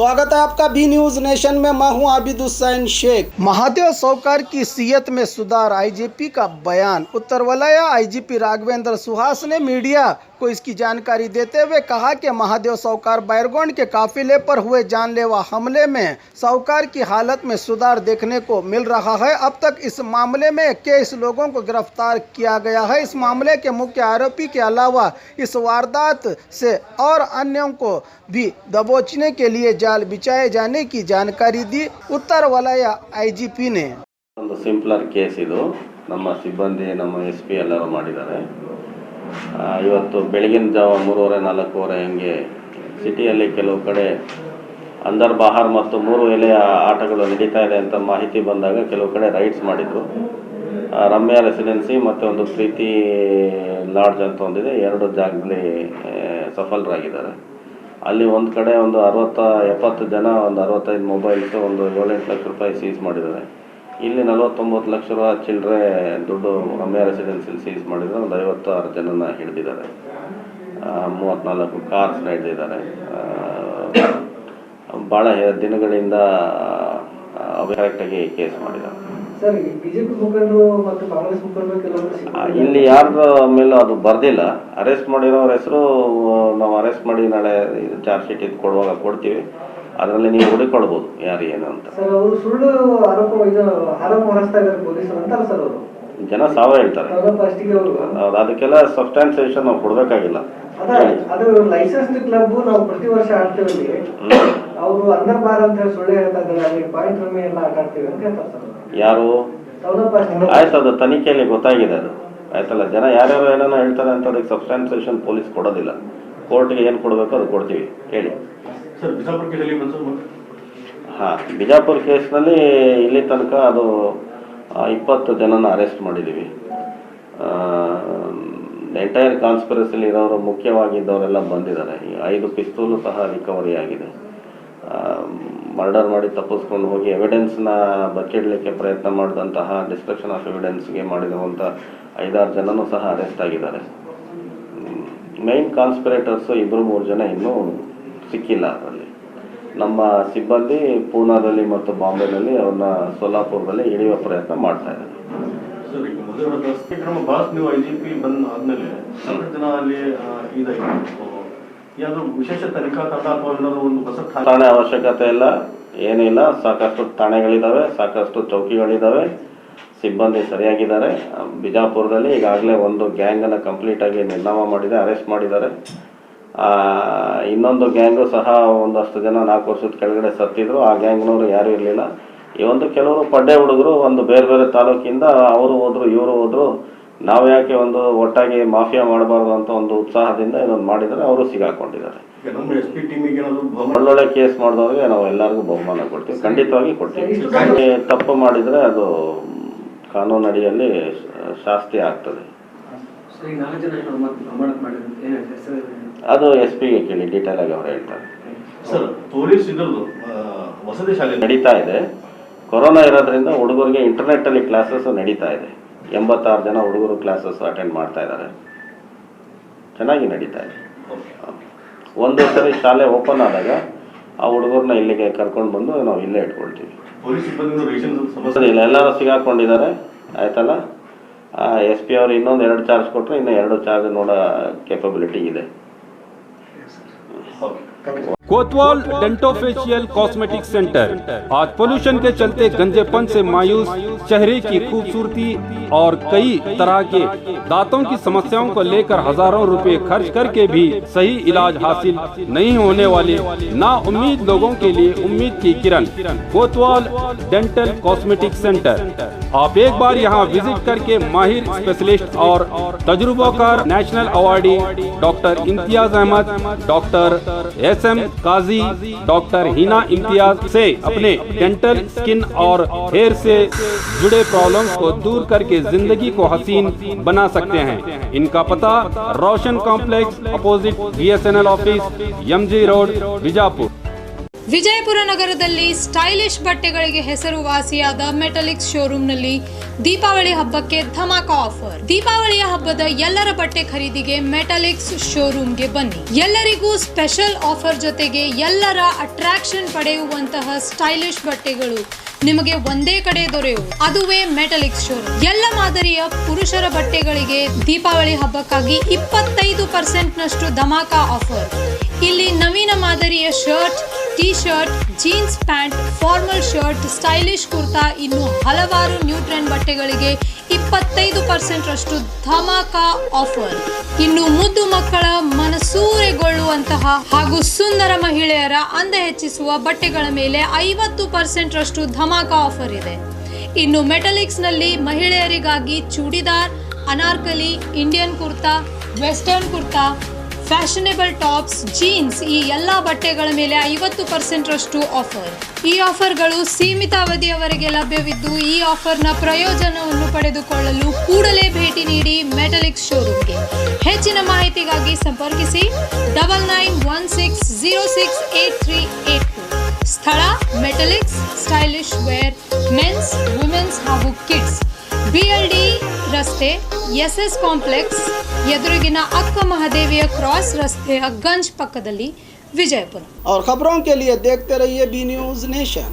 स्वागत है आपका बी न्यूज नेशन में। मैं हूं आबिद हुसैन शेख। महादेव सौकार की सीयत में सुधार, आईजीपी का बयान। उत्तर वलय आईजीपी राघवेंद्र सुहास ने मीडिया को इसकी जानकारी देते हुए कहा कि महादेव सौकार बैरगोंड के काफिले पर हुए जानलेवा हमले में सौकार की हालत में सुधार देखने को मिल रहा है। अब तक इस मामले में 21 लोगों को गिरफ्तार किया गया है। इस मामले के मुख्य आरोपी के अलावा इस वारदात से और अन्यों को भी दबोचने के लिए जाल बिछाए जाने की जानकारी दी उत्तर वलय आईजीपी ने। ಒಂದು ಸಿಂಪ್ಲರ್ ಕೇಸ್ ಇದು. ನಮ್ಮ ಸಿಬ್ಬಂದಿ ನಮ್ಮ SP ಎಲ್ಲರೂ ಮಾಡಿದ್ದಾರೆ. ಇವತ್ತು ಬೆಳಗಿನ ಜಾವ 3:30-4 ಹಂಗೆ ಸಿಟಿಯಲ್ಲಿ ಕೆಲವು ಕಡೆ ಅಂದರ್ ಬಾಹರ್ ಮತ್ತು 3 ಎಲೆಯ ಆಟಗಳು ನಡೀತಾ ಇದೆ ಅಂತ ಮಾಹಿತಿ ಬಂದಾಗ ಕೆಲವು ಕಡೆ ರೈಡ್ಸ್ ಮಾಡಿದ್ರು. ರಮ್ಯಾ ರೆಸಿಡೆನ್ಸಿ ಮತ್ತು ಒಂದು ಪ್ರೀತಿ ಲಾಡ್ಜ್ ಅಂತ ಒಂದಿದೆ, 2 ಜಾಗದಲ್ಲಿ ಸಫಲರಾಗಿದ್ದಾರೆ. ಅಲ್ಲಿ ಒಂದು ಕಡೆ ಒಂದು 60-70 ಜನ, ಒಂದು 65 ಮೊಬೈಲ್ಸ್, ಒಂದು 7-8 ಲಕ್ಷ ರೂಪಾಯಿ ಸೀಸ್ ಮಾಡಿದ್ದಾರೆ. ಇಲ್ಲಿ 49 ಲಕ್ಷ ರೂಪಾಯಿ ಚಿಲ್ಲರೆ ದುಡ್ಡು ರಮ್ಯಾ ರೆಸಿಡೆನ್ಸಿಯಲ್ಲಿ ಸೀಸ್ ಮಾಡಿದ್ದಾರೆ. ಒಂದು 56 ಜನನ ಹಿಡಿದಿದ್ದಾರೆ. 34 ಕಾರ್ಸ್ ಹಿಡಿದಿದ್ದಾರೆ. ಭಾಳ ದಿನಗಳಿಂದ ಕರೆಕ್ಟಾಗಿ ಕೇಸ್ ಮಾಡಿದ್ದಾರೆ. ಇಲ್ಲಿ ಯಾರ ಮೇಲೂ ಅದು ಬರ್ದಿಲ್ಲ. ಅರೆಸ್ಟ್ ಮಾಡಿರೋರ ಹೆಸರು ನಾವು ಅರೆಸ್ಟ್ ಮಾಡಿ ನಾಳೆ ಚಾರ್ಜ್ ಶೀಟ್ ಇದು ಕೊಡುವಾಗ ಕೊಡ್ತೀವಿ. ಅದರಲ್ಲಿ ನೀವು ಹುಡುಕೊಳ್ಬೋದು ಯಾರು ಏನು ಅಂತ. ಜನ ಸಾವ ಹೇಳ್ತಾರೆ. ಹೌದು, ಅದಕ್ಕೆಲ್ಲ ಸಬ್ಸ್ಟಾನ್ಸಿಯೇಷನ್ ನಾವು ಕೊಡಬೇಕಾಗಿಲ್ಲ. ಲೈಸೆನ್ಸ್ ಕ್ಲಬ್ ನಾವು ಪ್ರತಿ ವರ್ಷ ಆಡ್ತೀವಿ, ಅವರು ಅಂದರ್ ಬಾರ್ ಅಂತ ಹೇಳಿ ಸುಳ್ಳು ಹೇಳ್ತಾ ಇದ್ದಾರೆ. ಪಾಯಿಂಟ್ ರಮ್ಮಿ ಎಲ್ಲ ಆಟ ಆಡ್ತೀವಿ ಅಂತ ಹೇಳ್ತಾರೆ. ಯಾರು ಆಯ್ತು, ಅದು ತನಿಖೆಯಲ್ಲಿ ಗೊತ್ತಾಗಿದೆ. ಅದು ಆಯ್ತಲ್ಲ, ಜನ ಯಾರ್ಯಾರು ಏನೋ ಹೇಳ್ತಾರೆ ಅಂತ ಅದಕ್ಕೆ ಸಬ್ಸ್ಟಾನ್ಸಿಯೇಷನ್ ಪೊಲೀಸ್ ಕೊಡೋದಿಲ್ಲ. ಕೋರ್ಟ್ಗೆ ಏನು ಕೊಡಬೇಕು ಅದು ಕೊಡ್ತೀವಿ. ಹೇಳಿ ಸರ್. ಬಿಜಾಪುರ ಕೇಸ್ನಲ್ಲಿ ಇಲ್ಲಿ ತನಕ ಅದು 20 ಜನನ ಅರೆಸ್ಟ್ ಮಾಡಿದ್ದೀವಿ. ಎಂಟೈರ್ ಕಾನ್ಸ್ಪಿರಸಿಲಿ ಇರೋರು ಮುಖ್ಯವಾಗಿದ್ದವರೆಲ್ಲ ಬಂದಿದ್ದಾರೆ. 5 ಪಿಸ್ತೂಲು ಸಹ ರಿಕವರಿ ಆಗಿದೆ. ಮರ್ಡರ್ ಮಾಡಿ ತಪ್ಪಿಸ್ಕೊಂಡು ಹೋಗಿ ಎವಿಡೆನ್ಸ್ನ ಬಚ್ಚಿಡಲಿಕ್ಕೆ ಪ್ರಯತ್ನ ಮಾಡಿದಂತಹ ಡಿಸ್ಟ್ರಕ್ಷನ್ ಆಫ್ ಎವಿಡೆನ್ಸ್ಗೆ ಮಾಡಿರುವಂಥ 5-6 ಜನನೂ ಸಹ ಅರೆಸ್ಟ್ ಆಗಿದ್ದಾರೆ. ಮೈನ್ ಕಾನ್ಸ್ಪಿರೇಟರ್ಸು 2-3 ಜನ ಇನ್ನೂ ಸಿಕ್ಕಿಲ್ಲ. ಅದರಲ್ಲಿ ನಮ್ಮ ಸಿಬ್ಬಂದಿ ಪೂನಾದಲ್ಲಿ ಮತ್ತು ಬಾಂಬೆನಲ್ಲಿ ಅವ್ರನ್ನ ಸೋಲಾಪುರದಲ್ಲಿ ಹಿಡಿಯುವ ಪ್ರಯತ್ನ ಮಾಡ್ತಾ ಇದ್ದಾರೆ. ಐಜಿಪಿ ಬಂದ ಆದ್ಮೇಲೆ ಜನ ಅಲ್ಲಿ ವಿಶೇಷ ತನಿಖಾ ತಂಡ ಅಥವಾ ಒಂದು ಹೊಸ ಠಾಣೆ ಅವಶ್ಯಕತೆ ಇಲ್ಲ, ಏನಿಲ್ಲ. ಸಾಕಷ್ಟು ಠಾಣೆಗಳಿದ್ದಾವೆ, ಸಾಕಷ್ಟು ಚೌಕಿಗಳಿದ್ದಾವೆ, ಸಿಬ್ಬಂದಿ ಸರಿಯಾಗಿದ್ದಾರೆ. ಬಿಜಾಪುರದಲ್ಲಿ ಈಗಾಗಲೇ ಒಂದು ಗ್ಯಾಂಗನ್ನು ಕಂಪ್ಲೀಟಾಗಿ ನಿರ್ನಾಮ ಮಾಡಿದೆ, ಅರೆಸ್ಟ್ ಮಾಡಿದ್ದಾರೆ. ಇನ್ನೊಂದು ಗ್ಯಾಂಗು ಸಹ ಒಂದಷ್ಟು ಜನ 4 ವರ್ಷದ ಕೆಳಗಡೆ ಸತ್ತಿದ್ರು. ಆ ಗ್ಯಾಂಗ್ನವರು ಯಾರೂ ಇರಲಿಲ್ಲ. ಈ ಒಂದು ಕೆಲವರು ಪಡ್ಡೆ ಹುಡುಗರು ಒಂದು ಬೇರೆ ಬೇರೆ ತಾಲೂಕಿಂದ ಅವರು ಹೋದ್ರು, ಇವರು ಹೋದ್ರು, ನಾವು ಯಾಕೆ ಒಂದು ಒಟ್ಟಾಗಿ ಮಾಫಿಯಾ ಮಾಡಬಾರ್ದು ಅಂತ ಒಂದು ಉತ್ಸಾಹದಿಂದ ಇದೊಂದು ಮಾಡಿದರೆ ಅವರು ಸಿಗಾಕೊಂಡಿದ್ದಾರೆ. ಒಳ್ಳೊಳ್ಳೆ ಕೇಸ್ ಮಾಡಿದವ್ರಿಗೆ ನಾವು ಎಲ್ಲರಿಗೂ ಬಹುಮಾನ ಕೊಡ್ತೀವಿ, ಖಂಡಿತವಾಗಿ ಕೊಡ್ತೀವಿ. ತಪ್ಪು ಮಾಡಿದರೆ ಅದು ಕಾನೂನು ಅಡಿಯಲ್ಲಿ ಶಾಸ್ತಿ ಆಗ್ತದೆ. ಅದು SP ಗೆ ಕೇಳಿ, ಡೀಟೇಲ್ ಆಗಿ ಅವರು ಹೇಳ್ತಾರೆ. ಸರ್, ಪೊಲೀಸ್ ಇದರದು ವಸತಿ ಶಾಲೆ ನಡೀತಾ ಇದೆ. ಕೊರೋನಾ ಇರೋದ್ರಿಂದ ಹುಡುಗರಿಗೆ ಇಂಟರ್ನೆಟ್ಟಲ್ಲಿ ಕ್ಲಾಸಸ್ ನಡೀತಾ ಇದೆ. 86 ಜನ ಹುಡುಗರು ಕ್ಲಾಸಸ್ ಅಟೆಂಡ್ ಮಾಡ್ತಾ ಇದ್ದಾರೆ. ಚೆನ್ನಾಗಿ ನಡೀತಾ ಇದೆ. ಒಂದು ಸರಿ ಶಾಲೆ ಓಪನ್ ಆದಾಗ ಆ ಹುಡುಗರನ್ನ ಇಲ್ಲಿಗೆ ಕರ್ಕೊಂಡು ಬಂದು ನಾವು ಇಲ್ಲೇ ಇಟ್ಕೊಳ್ತೀವಿ. ಇಲ್ಲ, ಎಲ್ಲರೂ ಸಿಗಾಕೊಂಡಿದ್ದಾರೆ. ಆಯ್ತಲ್ಲ, SP ಅವರು ಇನ್ನೊಂದು 2 ಚಾರ್ಜ್ ಕೊಟ್ಟರೆ ಇನ್ನೂ 2 ಚಾರ್ಜ್ ನೋಡೋ ಕೆಪಬಿಲಿಟಿ ಇದೆ. कोतवाल डेंटोफेशियल कॉस्मेटिक सेंटर आज पोल्यूशन के चलते गंजेपन से मायूस चेहरे की खूबसूरती और कई तरह के दांतों की समस्याओं को लेकर हजारों रुपए खर्च करके भी सही इलाज हासिल नहीं होने वाले ना उम्मीद लोगों के लिए उम्मीद की किरण कोतवाल डेंटल कॉस्मेटिक सेंटर। आप एक बार यहाँ विजिट करके माहिर स्पेशलिस्ट और तजुर्बाकार national awardee doctor Imtiyaz Ahmed, doctor SM Kazi, doctor Hina Imtiyaz से अपने डेंटल, स्किन और हेयर से जुड़े प्रॉब्लम्स को दूर करके जिंदगी को हसीन बना सकते हैं। इनका पता Roshan complex opposite BSNL office, MG road, Bijapur. Vijayapura ನಗರದಲ್ಲಿ ಸ್ಟೈಲಿಶ್ ಬಟ್ಟೆಗಳಿಗೆ ಹೆಸರುವಾಸಿಯಾದ ಮೆಟಲಿಕ್ಸ್ ಶೋರೂಮ್ನಲ್ಲಿ ದೀಪಾವಳಿ ಹಬ್ಬಕ್ಕೆ ಧಮಾಕ ಆಫರ್. ದೀಪಾವಳಿಯ ಹಬ್ಬದ ಎಲ್ಲರ ಬಟ್ಟೆ ಖರೀದಿಗೆ ಮೆಟಲಿಕ್ಸ್ ಶೋರೂಮ್ಗೆ ಬನ್ನಿ. ಎಲ್ಲರಿಗೂ ಸ್ಪೆಷಲ್ ಆಫರ್ ಜೊತೆಗೆ ಎಲ್ಲರ ಅಟ್ರಾಕ್ಷನ್ ಪಡೆಯುವಂತಹ ಸ್ಟೈಲಿಶ್ ಬಟ್ಟೆಗಳು ನಿಮಗೆ ಒಂದೇ ಕಡೆ ದೊರೆಯುವುದು. ಅದುವೇ ಮೆಟಲಿಕ್ಸ್ ಶೋರೂಮ್. ಎಲ್ಲ ಮಾದರಿಯ ಪುರುಷರ ಬಟ್ಟೆಗಳಿಗೆ ದೀಪಾವಳಿ ಹಬ್ಬಕ್ಕಾಗಿ 25% ನಷ್ಟು ಧಮಾಕ ಆಫರ್. ಇಲ್ಲಿ ನವೀನ ಮಾದರಿಯ shirt, T shirt, jeans pant, formal shirt, stylish kurta, ಇನ್ನು ಹಲವಾರು ನ್ಯೂ ಟ್ರೆಂಡ್ ಬಟ್ಟೆಗಳಿಗೆ 25% ರಷ್ಟು ಧಮಾಕ ಆಫರ್. ಇನ್ನು ಮುದ್ದು ಮಕ್ಕಳ ಮನಸೂರೆಗೊಳ್ಳುವಂತಹ ಹಾಗೂ ಸುಂದರ ಮಹಿಳೆಯರ ಅಂದ ಹೆಚ್ಚಿಸುವ ಬಟ್ಟೆಗಳ ಮೇಲೆ 50% ರಷ್ಟು ಧಮಾಕ ಆಫರ್ ಇದೆ. ಇನ್ನು ಮೆಟಲಿಕ್ಸ್ ನಲ್ಲಿ ಮಹಿಳೆಯರಿಗಾಗಿ churidar, Anarkali, Indian kurta, western kurta, fashionable tops, jeans ಈ ಎಲ್ಲ ಬಟ್ಟೆಗಳ ಮೇಲೆ 50% ರಷ್ಟು ಆಫರ್. ಈ ಆಫರ್ಗಳು ಸೀಮಿತ ಅವಧಿಯವರೆಗೆ ಲಭ್ಯವಿದ್ದು ಈ ಆಫರ್ನ ಪ್ರಯೋಜನವನ್ನು ಪಡೆದುಕೊಳ್ಳಲು ಕೂಡಲೇ ಭೇಟಿ ನೀಡಿ ಮೆಟಲಿಕ್ಸ್ ಶೋರೂಮ್ಗೆ. ಹೆಚ್ಚಿನ ಮಾಹಿತಿಗಾಗಿ ಸಂಪರ್ಕಿಸಿ 9916068382. ಸ್ಥಳ Metaliks stylish wear men's, women's ಹಾಗೂ ಕಿಡ್ಸ್, BLD ರಸ್ತೆ, SS ಕಾಂಪ್ಲೆಕ್ಸ್ ಎದುರಿಗಿನ ಅಕ್ಕ ಮಹಾದೇವಿಯ ಕ್ರಾಸ್ ರಸ್ತೆಯ ಗಂಜ್ ಪಕ್ಕದಲ್ಲಿ, विजयपुर। और खबरों के लिए देखते रहिए बी न्यूज़ नेशन।